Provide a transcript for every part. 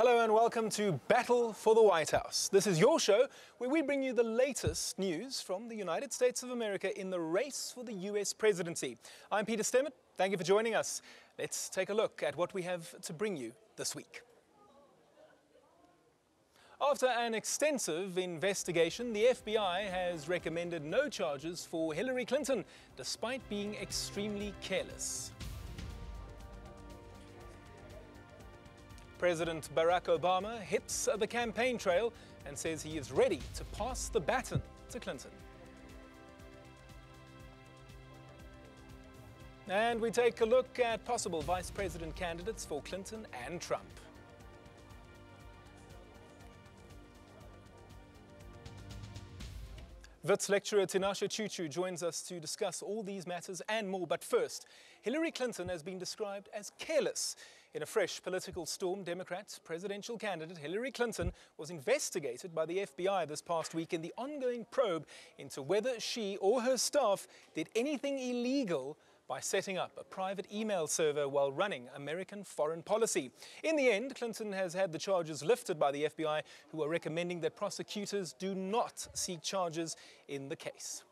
Hello and welcome to Battle for the White House. This is your show where we bring you the latest news from the United States of America in the race for the US presidency. I'm Peter Stemmet. Thank you for joining us. Let's take a look at what we have to bring you this week. After an extensive investigation, the FBI has recommended no charges for Hillary Clinton, despite being extremely careless. President Barack Obama hits the campaign trail and says he is ready to pass the baton to Clinton. And we take a look at possible vice president candidates for Clinton and Trump. Wits lecturer Tinashe Chuchu joins us to discuss all these matters and more. But first, Hillary Clinton has been described as careless. In a fresh political storm, Democrat presidential candidate Hillary Clinton was investigated by the FBI this past week in the ongoing probe into whether she or her staff did anything illegal by setting up a private email server while running American foreign policy. In the end, Clinton has had the charges lifted by the FBI, who are recommending that prosecutors do not seek charges in the case.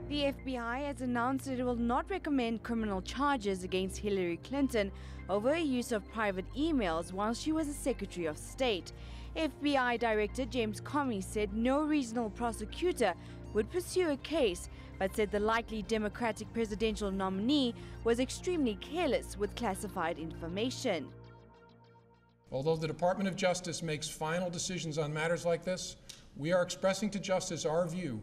The FBI has announced that it will not recommend criminal charges against Hillary Clinton over her use of private emails while she was a Secretary of State. FBI Director James Comey said no reasonable prosecutor would pursue a case, but said the likely Democratic presidential nominee was extremely careless with classified information. Although the Department of Justice makes final decisions on matters like this, we are expressing to Justice our view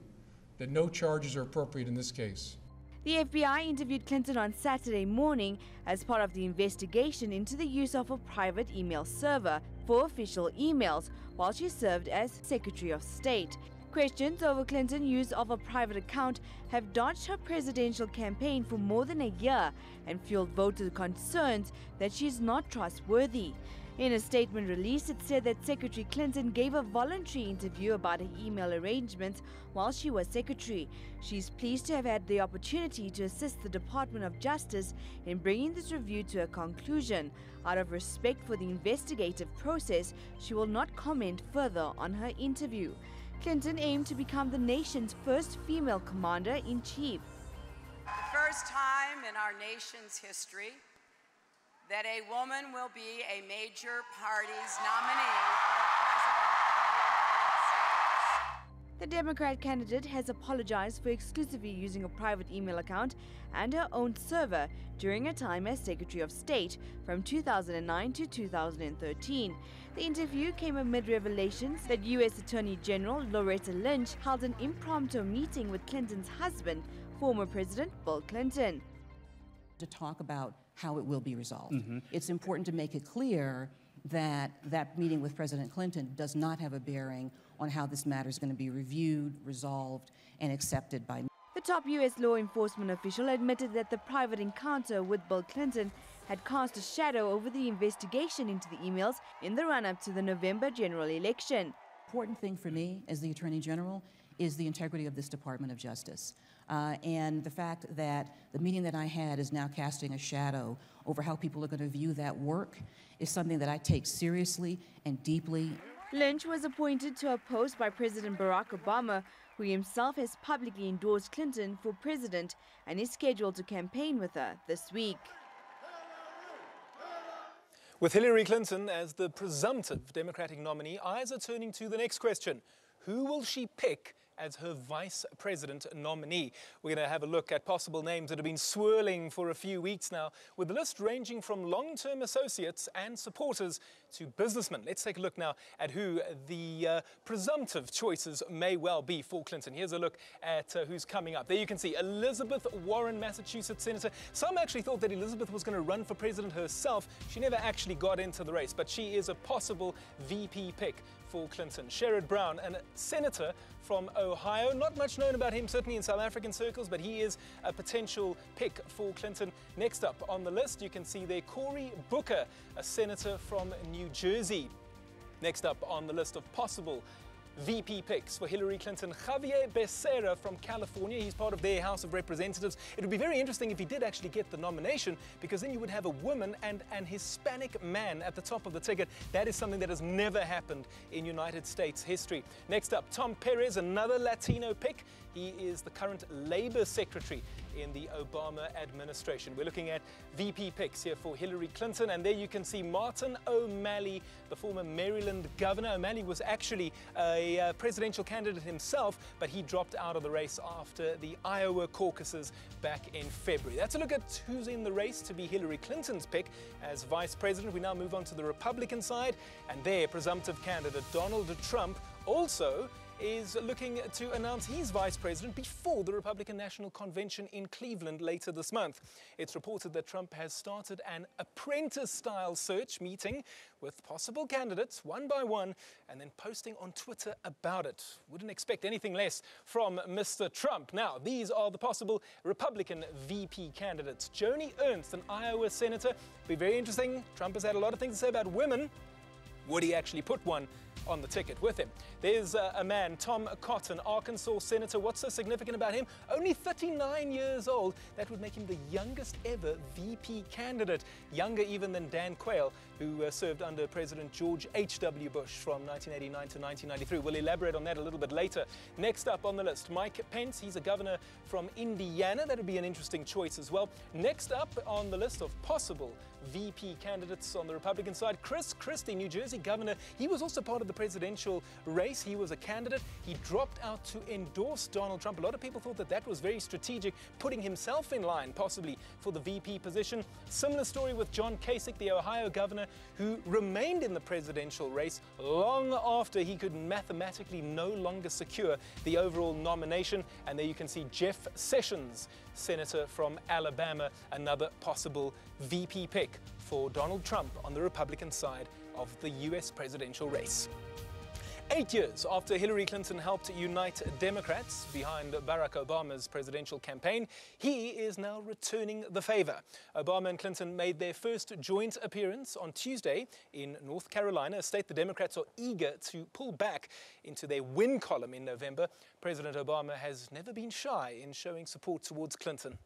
that no charges are appropriate in this case. The FBI interviewed Clinton on Saturday morning as part of the investigation into the use of a private email server for official emails while she served as Secretary of State. Questions over Clinton's use of a private account have dogged her presidential campaign for more than a year and fueled voter concerns that she is not trustworthy. In a statement released, it said that Secretary Clinton gave a voluntary interview about her email arrangements while she was secretary. She's pleased to have had the opportunity to assist the Department of Justice in bringing this review to a conclusion. Out of respect for the investigative process, she will not comment further on her interview. Clinton aimed to become the nation's first female commander-in-chief. The first time in our nation's history that a woman will be a major party's nominee for president of the United States. The Democrat candidate has apologized for exclusively using a private email account and her own server during her time as Secretary of State from 2009 to 2013. The interview came amid revelations that U.S. Attorney General Loretta Lynch held an impromptu meeting with Clinton's husband, former President Bill Clinton, to talk about how it will be resolved. It's important to make it clear that that meeting with President Clinton does not have a bearing on how this matter is going to be reviewed, resolved, and accepted by. The top U.S. law enforcement official admitted that the private encounter with Bill Clinton had cast a shadow over the investigation into the emails in the run-up to the November general election. The important thing for me as the Attorney General is the integrity of this Department of Justice. And the fact that the meeting that I had is now casting a shadow over how people are going to view that work is something that I take seriously and deeply. Lynch was appointed to a post by President Barack Obama, who himself has publicly endorsed Clinton for president and is scheduled to campaign with her this week. With Hillary Clinton as the presumptive Democratic nominee, eyes are turning to the next question. Who will she pick as her vice president nominee? We're going to have a look at possible names that have been swirling for a few weeks now, with the list ranging from long-term associates and supporters to businessmen. Let's take a look now at who the presumptive choices may well be for Clinton. Here's a look at who's coming up. There you can see Elizabeth Warren, Massachusetts Senator. Some actually thought that Elizabeth was going to run for president herself. She never actually got into the race, but she is a possible VP pick for Clinton. Sherrod Brown, a senator from Ohio. Not much known about him, certainly in South African circles, but he is a potential pick for Clinton. Next up on the list, you can see there Cory Booker, a senator from New Jersey. Next up on the list of possible VP picks for Hillary Clinton. Javier Becerra from California, he's part of their House of Representatives. It would be very interesting if he did actually get the nomination, because then you would have a woman and an Hispanic man at the top of the ticket. That is something that has never happened in United States history. Next up, Tom Perez, another Latino pick. He is the current Labor Secretary in the Obama administration. We're looking at VP picks here for Hillary Clinton, and there you can see Martin O'Malley, the former Maryland governor. O'Malley was actually a presidential candidate himself, but he dropped out of the race after the Iowa caucuses back in February. That's a look at who's in the race to be Hillary Clinton's pick as vice president. We now move on to the Republican side, and their presumptive candidate, Donald Trump, also is looking to announce he's vice president before the Republican National Convention in Cleveland later this month. It's reported that Trump has started an apprentice-style search meeting with possible candidates one by one and then posting on Twitter about it. Wouldn't expect anything less from Mr. Trump. Now, these are the possible Republican VP candidates. Joni Ernst, an Iowa senator. Be very interesting. Trump has had a lot of things to say about women. Would he actually put one on the ticket with him? There's a man, Tom Cotton, Arkansas senator. What's so significant about him? Only 39 years old. That would make him the youngest ever VP candidate, younger even than Dan Quayle, who served under President George H.W. Bush from 1989 to 1993. We'll elaborate on that a little bit later. Next up on the list, Mike Pence. He's a governor from Indiana. That would be an interesting choice as well. Next up on the list of possible VP candidates on the Republican side, Chris Christie, New Jersey governor. He was also part of the presidential race. He was a candidate. He dropped out to endorse Donald Trump. A lot of people thought that that was very strategic, putting himself in line possibly for the VP position. Similar story with John Kasich, the Ohio governor, who remained in the presidential race long after he could mathematically no longer secure the overall nomination. And there you can see Jeff Sessions, senator from Alabama, another possible VP pick for Donald Trump on the Republican side of the US presidential race. 8 years after Hillary Clinton helped unite Democrats behind Barack Obama's presidential campaign, he is now returning the favor. Obama and Clinton made their first joint appearance on Tuesday in North Carolina, a state the Democrats are eager to pull back into their win column in November. President Obama has never been shy in showing support towards Clinton.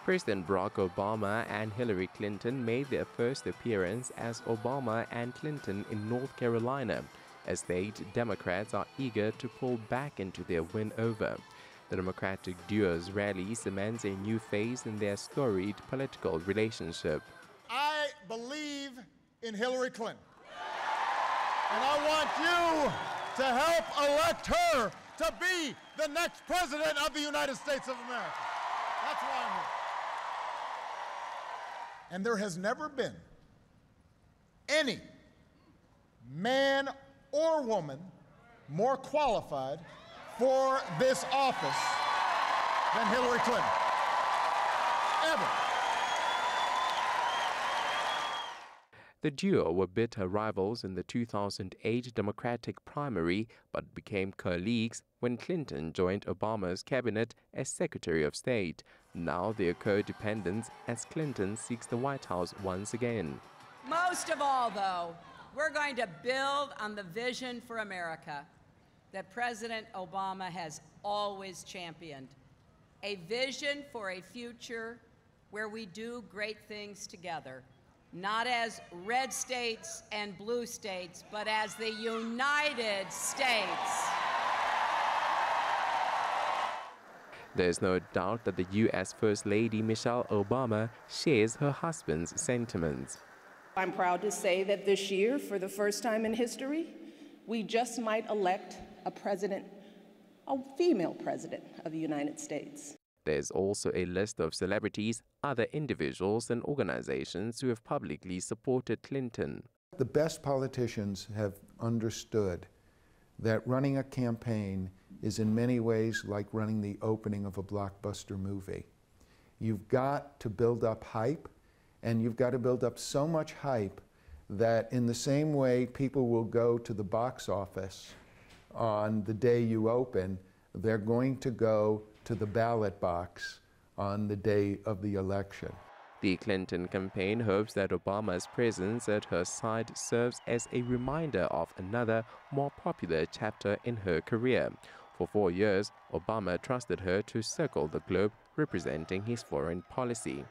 President Barack Obama and Hillary Clinton made their first appearance as Obama and Clinton in North Carolina, as state Democrats are eager to pull back into their win over. The Democratic duo's rally cements a new phase in their storied political relationship. I believe in Hillary Clinton, and I want you to help elect her to be the next president of the United States of America. That's why I'm here. And there has never been any man or woman more qualified for this office than Hillary Clinton, ever. The duo were bitter rivals in the 2008 Democratic primary, but became colleagues when Clinton joined Obama's cabinet as Secretary of State. Now they are co-dependents as Clinton seeks the White House once again. Most of all, though, we're going to build on the vision for America that President Obama has always championed. A vision for a future where we do great things together. Not as red states and blue states, but as the United States. There is no doubt that the U.S. First Lady Michelle Obama shares her husband's sentiments. I'm proud to say that this year, for the first time in history, we just might elect a female president of the United States. There's also a list of celebrities, other individuals and organizations who have publicly supported Clinton. The best politicians have understood that running a campaign is in many ways like running the opening of a blockbuster movie. You've got to build up hype, and you've got to build up so much hype that in the same way people will go to the box office on the day you open, they're going to go to the ballot box on the day of the election. The Clinton campaign hopes that Obama's presence at her side serves as a reminder of another, more popular chapter in her career. For 4 years, Obama trusted her to circle the globe, representing his foreign policy.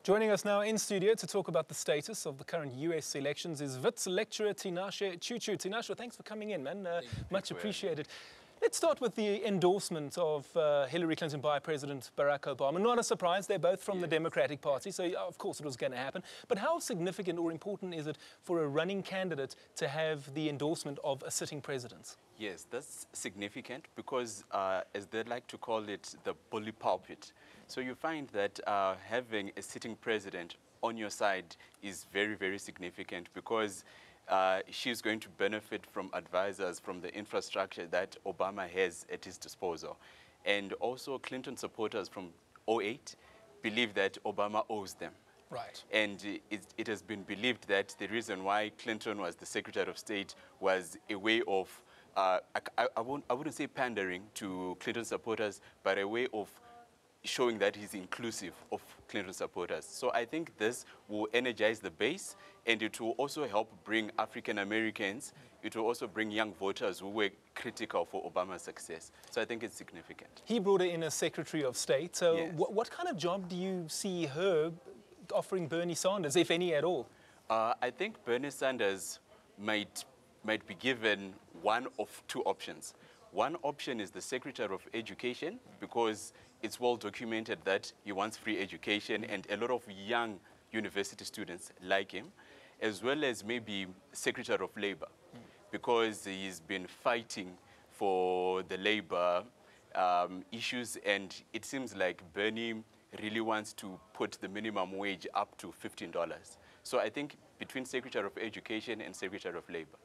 Joining us now in studio to talk about the status of the current U.S. elections is Wits lecturer Tinashe Chuchu. Tinashe, thanks for coming in, man. Much appreciated. Let's start with the endorsement of Hillary Clinton by President Barack Obama. Not a surprise, they're both from the Democratic Party, so of course it was going to happen. But how significant or important is it for a running candidate to have the endorsement of a sitting president? Yes, that's significant because, as they like to call it, the bully pulpit. So you find that having a sitting president on your side is very, very significant because she's going to benefit from advisors from the infrastructure that Obama has at his disposal. And also Clinton supporters from 2008 believe that Obama owes them. Right. And it has been believed that the reason why Clinton was the Secretary of State was a way of, I wouldn't say pandering to Clinton supporters, but a way of showing that he's inclusive of Clinton supporters. So I think this will energize the base, and it will also help bring African Americans, it will also bring young voters who were critical for Obama's success. So I think it's significant. He brought her in as Secretary of State, so Yes. what kind of job do you see her offering Bernie Sanders, if any at all? I think Bernie Sanders might be given one of two options. One option is the Secretary of Education, because it's well documented that he wants free education and a lot of young university students like him, as well as maybe Secretary of Labor, because he's been fighting for the labor issues, and it seems like Bernie really wants to put the minimum wage up to $15. So I think between Secretary of Education and Secretary of Labor.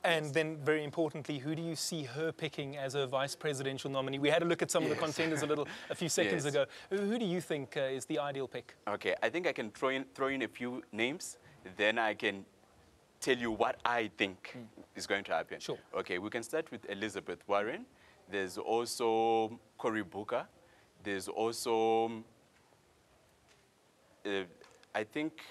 And then, very importantly, who do you see her picking as a vice presidential nominee? We had a look at some of the contenders a few seconds ago. Who do you think is the ideal pick? Okay, I think I can throw in a few names, then I can tell you what I think is going to happen. Sure. Okay, we can start with Elizabeth Warren. There's also Cory Booker. There's also, I think,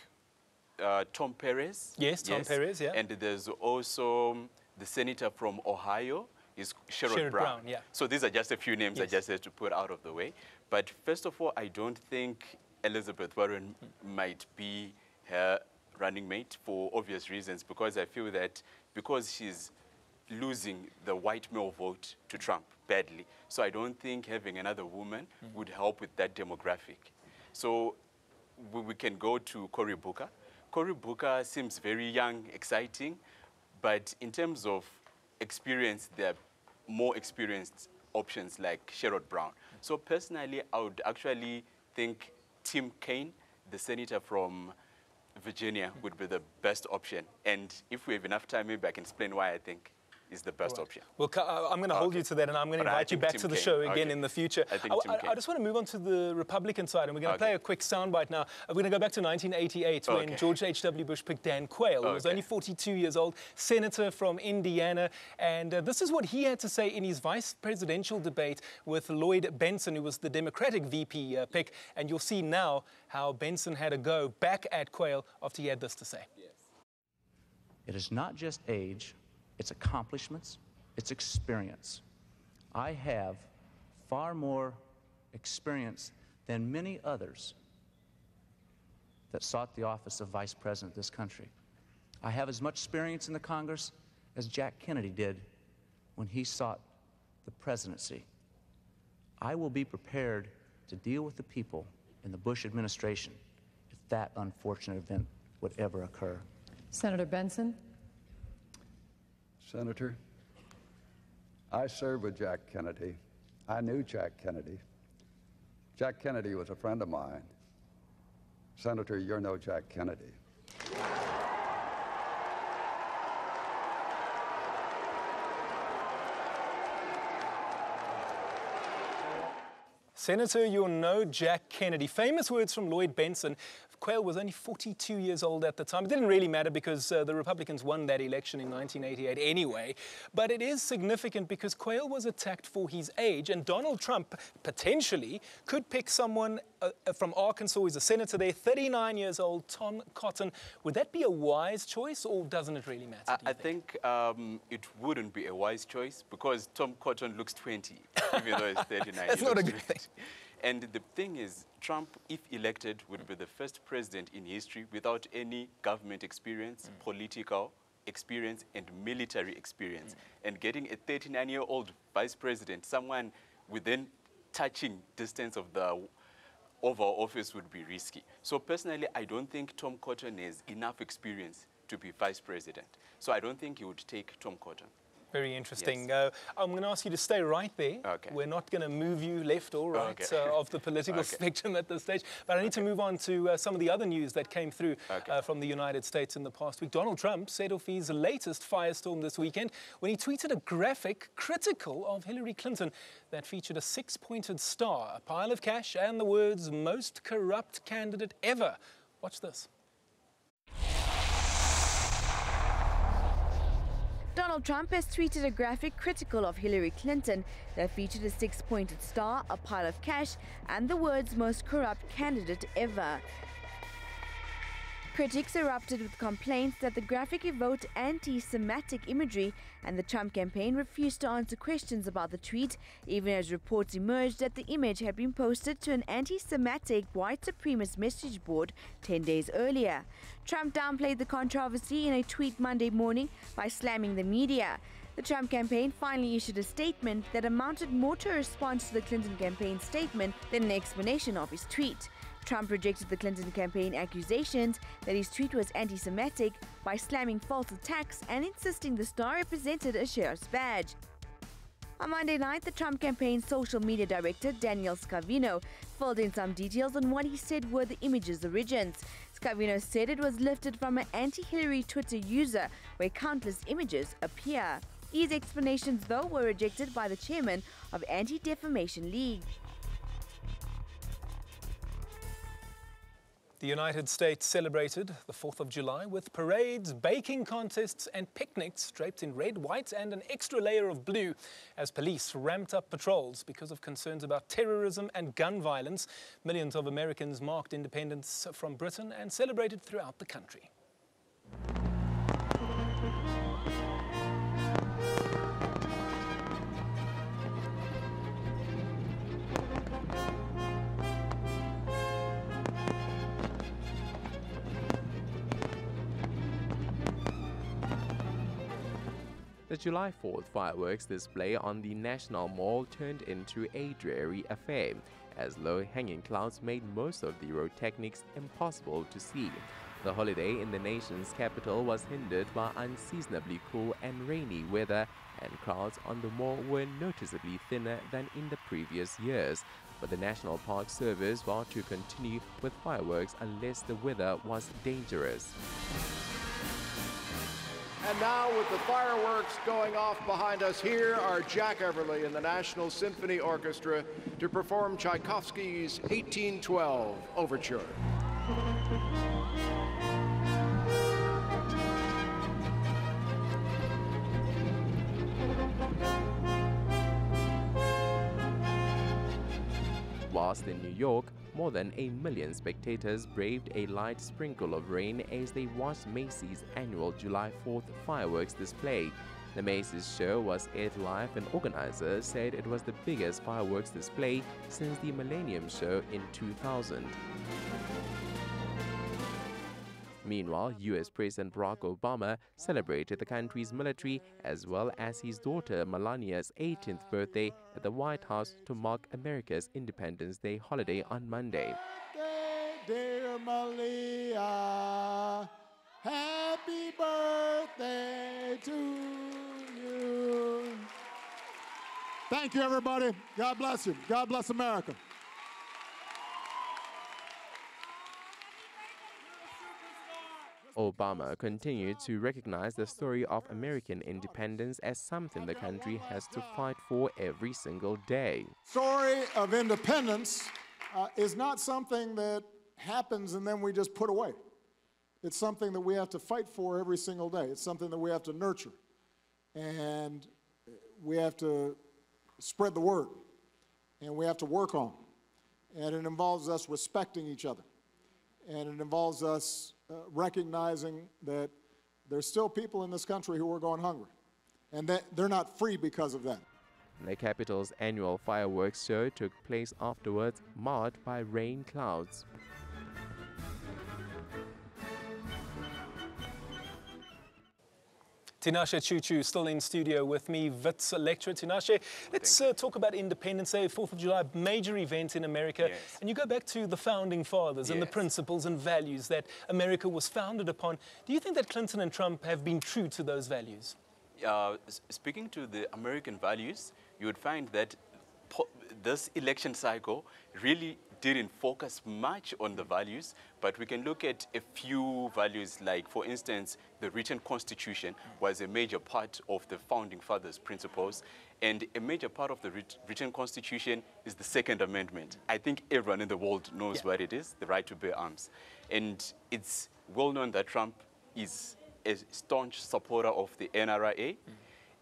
Tom Perez. Yes, Tom Perez, yeah. And there's also the senator from Ohio, is Sherrod Brown. Yeah. So these are just a few names I just had to put out of the way. But first of all, I don't think Elizabeth Warren might be her running mate for obvious reasons, because I feel that because she's losing the white male vote to Trump badly, so I don't think having another woman would help with that demographic. So we can go to Cory Booker. Cory Booker seems very young, exciting, but in terms of experience, there are more experienced options like Sherrod Brown. So personally, I would actually think Tim Kaine, the senator from Virginia, would be the best option. And if we have enough time, maybe I can explain why I think is the best option. Well, I'm going to hold you to that, and I'm going to invite you back to the show again in the future. I just want to move on to the Republican side, and we're going to play a quick soundbite now. We're going to go back to 1988 when George H.W. Bush picked Dan Quayle, who was only 42 years old, senator from Indiana. And this is what he had to say in his vice presidential debate with Lloyd Benson, who was the Democratic VP pick. And you'll see now how Benson had a go back at Quayle after he had this to say. Yes. It is not just age. It's accomplishments, it's experience. I have far more experience than many others that sought the office of Vice President of this country. I have as much experience in the Congress as Jack Kennedy did when he sought the presidency. I will be prepared to deal with the people in the Bush administration if that unfortunate event would ever occur. Senator Benson. Senator, I served with Jack Kennedy. I knew Jack Kennedy. Jack Kennedy was a friend of mine. Senator, you're no Jack Kennedy. Senator, you're no Jack Kennedy. Famous words from Lloyd Benson. Quayle was only 42 years old at the time. It didn't really matter because the Republicans won that election in 1988 anyway. But it is significant because Quayle was attacked for his age, and Donald Trump potentially could pick someone from Arkansas. He's a senator there, 39 years old, Tom Cotton. Would that be a wise choice, or doesn't it really matter? I think it wouldn't be a wise choice because Tom Cotton looks 20, even though he's 39. That's not a good thing. And the thing is, Trump, if elected, would be the first president in history without any government experience, political experience, and military experience. And getting a 39-year-old vice president, someone within touching distance of the Oval Office, would be risky. So personally, I don't think Tom Cotton has enough experience to be vice president. So I don't think he would take Tom Cotton. Very interesting. Yes. I'm going to ask you to stay right there. Okay. We're not going to move you left or right of the political spectrum at this stage. But I need to move on to some of the other news that came through from the United States in the past week. Donald Trump set off his latest firestorm this weekend when he tweeted a graphic critical of Hillary Clinton that featured a 6-pointed star, a pile of cash, and the words, "most corrupt candidate ever." Watch this. Donald Trump has tweeted a graphic critical of Hillary Clinton that featured a 6-pointed star, a pile of cash, and the words "most corrupt candidate ever." Critics erupted with complaints that the graphic evoked anti-Semitic imagery, and the Trump campaign refused to answer questions about the tweet, even as reports emerged that the image had been posted to an anti-Semitic white supremacist message board 10 days earlier. Trump downplayed the controversy in a tweet Monday morning by slamming the media. The Trump campaign finally issued a statement that amounted more to a response to the Clinton campaign statement than an explanation of his tweet. Trump rejected the Clinton campaign accusations that his tweet was anti-Semitic by slamming false attacks and insisting the star represented a sheriff's badge. On Monday night, the Trump campaign's social media director, Daniel Scavino, filled in some details on what he said were the image's origins. Scavino said it was lifted from an anti-Hillary Twitter user where countless images appear. These explanations, though, were rejected by the chairman of Anti-Defamation League. The United States celebrated the 4th of July with parades, baking contests and picnics draped in red, white and an extra layer of blue as police ramped up patrols because of concerns about terrorism and gun violence. Millions of Americans marked independence from Britain and celebrated throughout the country. The July 4th fireworks display on the National Mall turned into a dreary affair, as low-hanging clouds made most of the pyrotechnics impossible to see. The holiday in the nation's capital was hindered by unseasonably cool and rainy weather, and crowds on the mall were noticeably thinner than in the previous years. But the National Park Service vowed to continue with fireworks unless the weather was dangerous. And now, with the fireworks going off behind us, here are Jack Everly and the National Symphony Orchestra to perform Tchaikovsky's 1812 Overture. Whilst in New York, more than 1 million spectators braved a light sprinkle of rain as they watched Macy's annual July 4th fireworks display. The Macy's show was aired live and organizers said it was the biggest fireworks display since the Millennium Show in 2000. Meanwhile, U.S. President Barack Obama celebrated the country's military as well as his daughter Melania's 18th birthday at the White House to mark America's Independence Day holiday on Monday. Dear Malia, happy birthday to you. Thank you, everybody. God bless you. God bless America. Obama continued to recognize the story of American independence as something the country has to fight for every single day. Story of independence is not something that happens and then we just put away. It's something that we have to fight for every single day. It's something that we have to nurture. And we have to spread the word. And we have to work on it. And it involves us respecting each other. And it involves us recognizing that there's still people in this country who are going hungry. And that they're not free because of that. The capital's annual fireworks show took place afterwards, marred by rain clouds. Tinashe Chuchu still in studio with me, Wits lecturer. Tinashe, let's talk about Independence Day, 4th of July, major event in America. Yes. And you go back to the founding fathers and the principles and values that America was founded upon. Do you think that Clinton and Trump have been true to those values? Speaking to the American values, you would find that this election cycle really didn't focus much on the values, but we can look at a few values, like, for instance, the written constitution was a major part of the founding fathers' principles, and a major part of the written constitution is the Second Amendment. I think everyone in the world knows what it is, the right to bear arms. And it's well known that Trump is a staunch supporter of the NRA,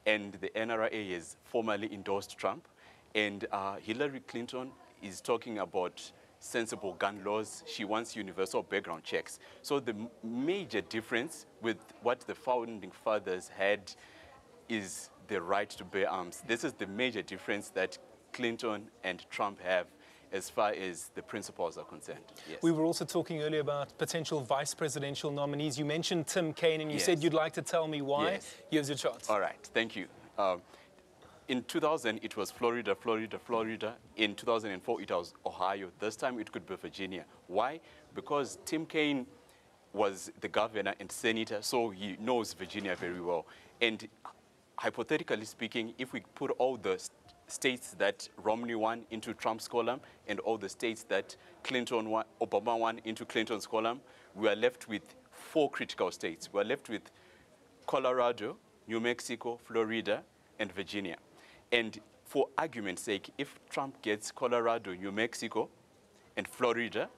and the NRA has formally endorsed Trump, and Hillary Clinton is talking about sensible gun laws. She wants universal background checks. So the major difference with what the founding fathers had is the right to bear arms. This is the major difference that Clinton and Trump have as far as the principles are concerned. Yes. We were also talking earlier about potential vice presidential nominees. You mentioned Tim Kaine, and you said you'd like to tell me why. Yes. Here's your chance. All right, thank you. In 2000, it was Florida, Florida, Florida. In 2004, it was Ohio. This time, it could be Virginia. Why? Because Tim Kaine was the governor and senator, so he knows Virginia very well. And hypothetically speaking, if we put all the states that Romney won into Trump's column and all the states that Obama won into Clinton's column, we are left with 4 critical states. We are left with Colorado, New Mexico, Florida, and Virginia. And for argument's sake, if Trump gets Colorado, New Mexico, and Florida,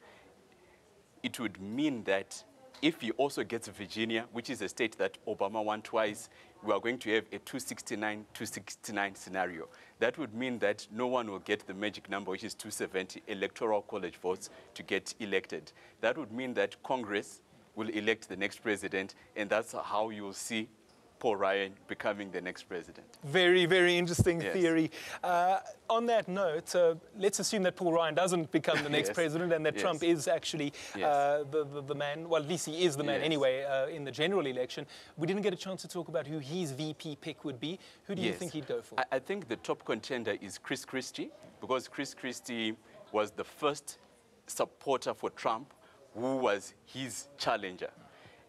it would mean that if he also gets Virginia, which is a state that Obama won twice, we are going to have a 269 scenario. That would mean that no one will get the magic number, which is 270 electoral college votes to get elected. That would mean that Congress will elect the next president, and that's how you will see Paul Ryan becoming the next president. Very, very interesting theory. On that note, let's assume that Paul Ryan doesn't become the next president and that Trump is actually the man, well, at least he is the man anyway in the general election. We didn't get a chance to talk about who his VP pick would be. Who do you think he'd go for? I think the top contender is Chris Christie, because Chris Christie was the first supporter for Trump who was his challenger.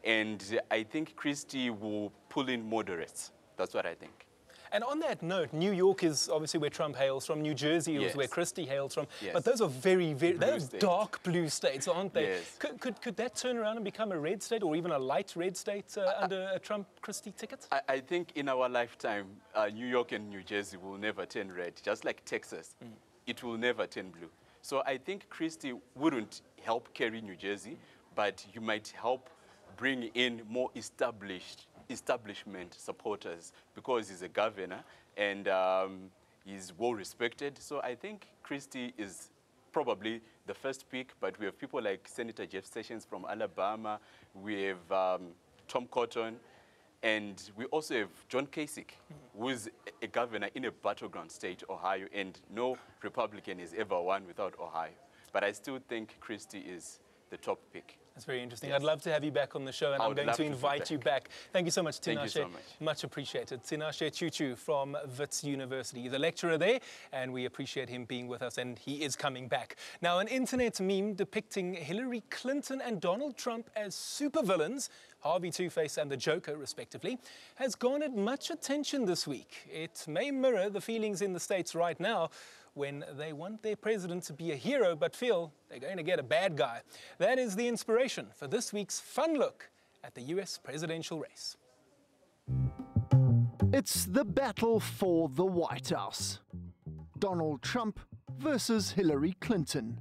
And I think Christie will pull in moderates. That's what I think. And on that note, New York is obviously where Trump hails from. New Jersey is where Christie hails from. But those are very, those dark blue states, aren't they? Could that turn around and become a red state or even a light red state under a Trump-Christie ticket? I think in our lifetime, New York and New Jersey will never turn red. Just like Texas, it will never turn blue. So I think Christie wouldn't help carry New Jersey, but you might help bring in more establishment supporters because he's a governor and he's well respected. So I think Christie is probably the first pick, but we have people like Senator Jeff Sessions from Alabama, we have Tom Cotton, and we also have John Kasich, who is a governor in a battleground state, Ohio, and no Republican has ever won without Ohio. But I still think Christie is the top pick. That's very interesting. I'd love to have you back on the show, and I'm going to invite you back. Thank you so much, Tinashe. Thank you so much. Much appreciated. Tinashe Chuchu from Wits University. He's a lecturer there, and we appreciate him being with us, and he is coming back. Now, an internet meme depicting Hillary Clinton and Donald Trump as supervillains, Harvey Two-Face and the Joker, respectively, has garnered much attention this week. It may mirror the feelings in the States right now, when they want their president to be a hero but feel they're going to get a bad guy. That is the inspiration for this week's fun look at the US presidential race. It's the battle for the White House. Donald Trump versus Hillary Clinton.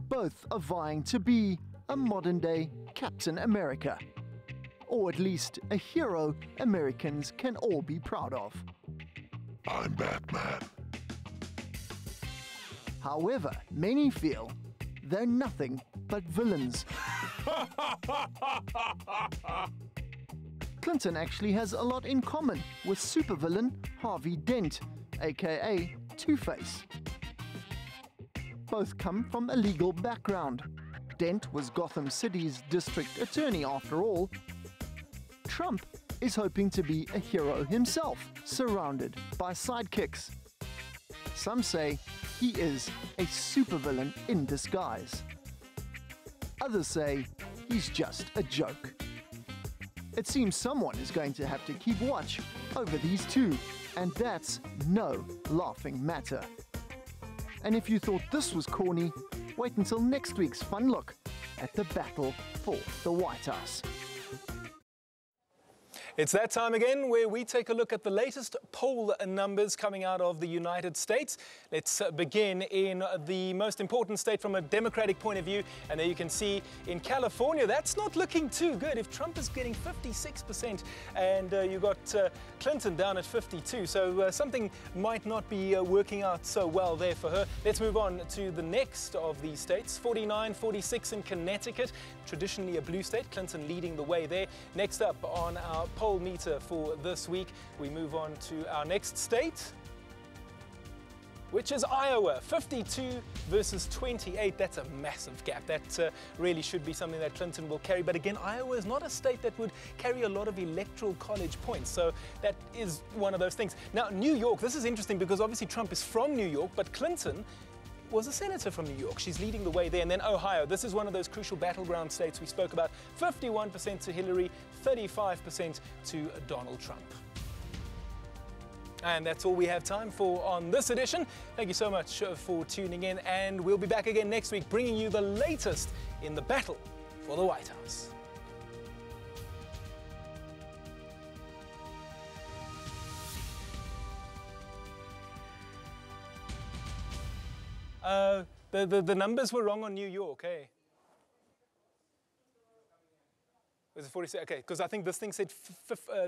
both are vying to be a modern-day Captain America. Or at least a hero Americans can all be proud of. I'm Batman. However, many feel they're nothing but villains. Clinton actually has a lot in common with supervillain Harvey Dent, aka Two-Face. Both come from a legal background. Dent was Gotham City's district attorney after all. Trump is hoping to be a hero himself, surrounded by sidekicks. Some say he is a supervillain in disguise. Others say he's just a joke. It seems someone is going to have to keep watch over these two, and that's no laughing matter. And if you thought this was corny, wait until next week's fun look at the battle for the White House. It's that time again where we take a look at the latest poll numbers coming out of the United States. Let's begin in the most important state from a Democratic point of view. And there you can see in California, that's not looking too good. If Trump is getting 56% and you got Clinton down at 52%, so something might not be working out so well there for her. Let's move on to the next of these states, 49-46 in Connecticut, traditionally a blue state, Clinton leading the way there. Next up on our poll meter for this week, we move on to our next state, which is Iowa, 52 versus 28. That's a massive gap. That really should be something that Clinton will carry. But again, Iowa is not a state that would carry a lot of electoral college points. So that is one of those things. Now, New York, this is interesting because obviously Trump is from New York, but Clinton was a senator from New York. She's leading the way there. And then Ohio, this is one of those crucial battleground states we spoke about. 51% to Hillary, 35% to Donald Trump. And that's all we have time for on this edition. Thank you so much for tuning in, and we'll be back again next week bringing you the latest in the battle for the White House. The numbers were wrong on New York, eh? Was it 46? Okay, because I think this thing said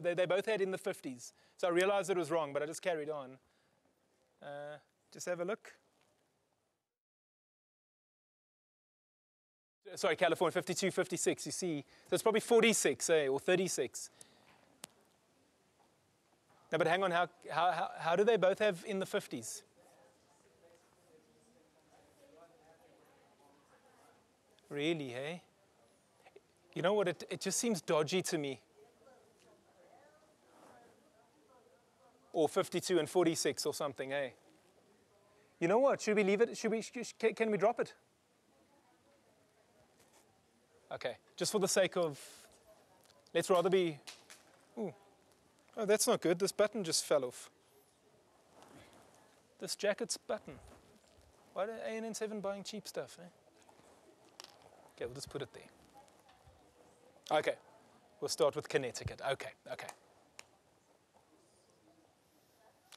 they both had in the 50s. So I realized it was wrong, but I just carried on. Just have a look. Sorry, California, 52, 56, you see. So it's probably 46, eh, or 36. No, but hang on, how do they both have in the 50s? Really, hey? You know what, it just seems dodgy to me. Or 52 and 46 or something, eh? You know what, should we leave it? Can we drop it? Okay, just for the sake of, let's rather be, ooh. Oh, that's not good, this button just fell off. This jacket's button. Why are ANN7 buying cheap stuff, eh? Okay, we'll just put it there. Okay, we'll start with Connecticut. Okay.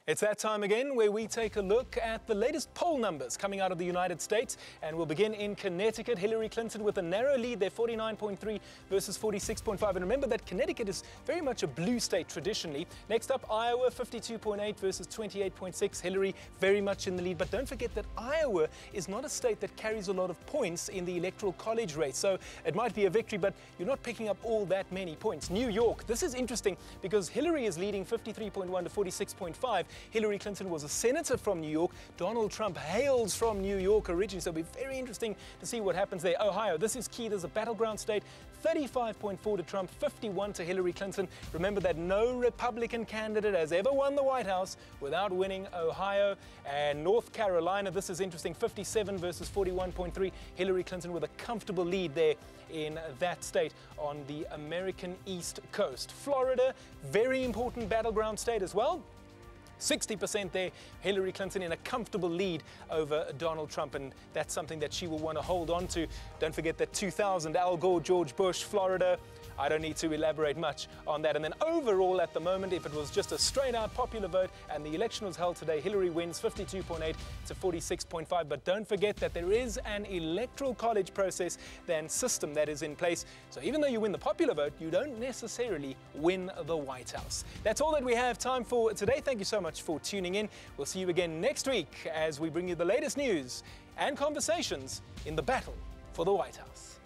It's that time again where we take a look at the latest poll numbers coming out of the United States, and we'll begin in Connecticut. Hillary Clinton with a narrow lead there, 49.3 versus 46.5. And remember that Connecticut is very much a blue state traditionally. Next up, Iowa, 52.8 versus 28.6. Hillary very much in the lead. But don't forget that Iowa is not a state that carries a lot of points in the electoral college race. So it might be a victory, but you're not picking up all that many points. New York, this is interesting because Hillary is leading 53.1 to 46.5. Hillary Clinton was a senator from New York. Donald Trump hails from New York originally, so it'll be very interesting to see what happens there. Ohio, this is key. There's a battleground state. 35.4 to Trump, 51 to Hillary Clinton. Remember that no Republican candidate has ever won the White House without winning Ohio. And North Carolina, this is interesting. 57 versus 41.3. Hillary Clinton with a comfortable lead there in that state on the American East Coast. Florida, very important battleground state as well. 60% there. Hillary Clinton in a comfortable lead over Donald Trump, and that's something that she will want to hold on to. Don't forget that 2000, Al Gore, George Bush, Florida. I don't need to elaborate much on that. And then overall at the moment, if it was just a straight out popular vote and the election was held today, Hillary wins 52.8 to 46.5. But don't forget that there is an electoral college process and system that is in place. So even though you win the popular vote, you don't necessarily win the White House. That's all that we have time for today. Thank you so much for tuning in. We'll see you again next week as we bring you the latest news and conversations in the battle for the White House.